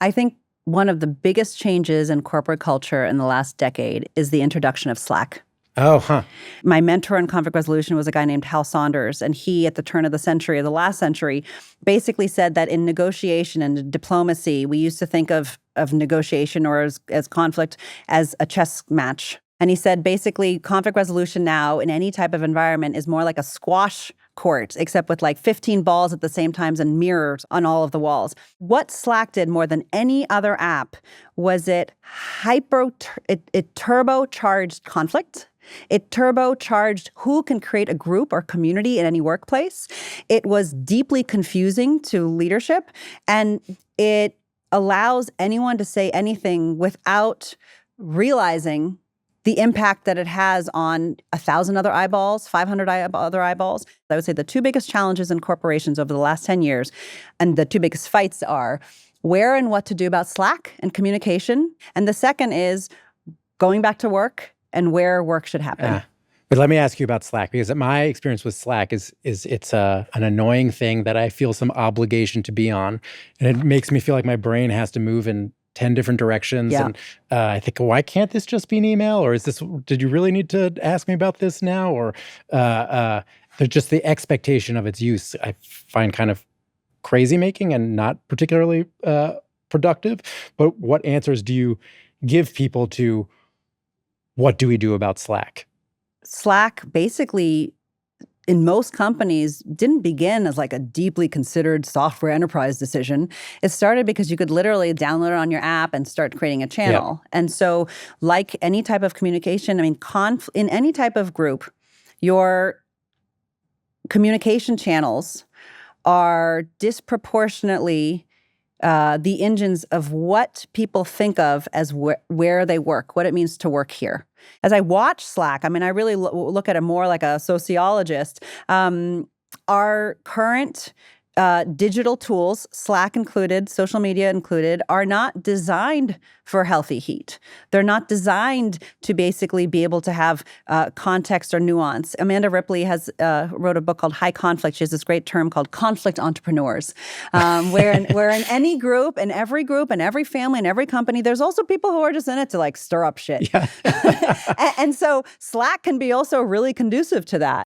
I think one of the biggest changes in corporate culture in the last decade is the introduction of Slack. Oh, huh. My mentor in conflict resolution was a guy named Hal Saunders, and he, at the turn of the century, of the last century, basically said that in negotiation and diplomacy, we used to think of negotiation or as conflict as a chess match. And he said basically conflict resolution now in any type of environment is more like a squash court, except with like 15 balls at the same times and mirrors on all of the walls. What Slack did more than any other app was it turbocharged conflict. It turbocharged who can create a group or community in any workplace. It was deeply confusing to leadership, and it allows anyone to say anything without realizing the impact that it has on 1,000 other eyeballs, 500 other eyeballs. I would say the two biggest challenges in corporations over the last 10 years, and the two biggest fights are where and what to do about Slack and communication. And the second is going back to work and where work should happen. But let me ask you about Slack, because my experience with Slack is it's an annoying thing that I feel some obligation to be on. And it makes me feel like my brain has to move in 10 different directions. Yeah. And I think, why can't this just be an email? Or did you really need to ask me about this now? Or just the expectation of its use, I find kind of crazy making and not particularly productive. But what answers do you give people to what do we do about Slack? Slack basically, in most companies, didn't begin as like a deeply considered software enterprise decision. It started because you could literally download it on your app and start creating a channel. Yeah. And so like any type of communication, I mean, in any type of group, your communication channels are disproportionately the engines of what people think of as where they work, what it means to work here. As I watch Slack, I mean, I really look at it more like a sociologist. Our current digital tools, Slack included, social media included, are not designed for healthy heat. They're not designed to basically be able to have context or nuance. Amanda Ripley wrote a book called High Conflict. She has this great term called conflict entrepreneurs, where in any group, in every family, in every company, there's also people who are just in it to like stir up shit. Yeah. And so Slack can be also really conducive to that.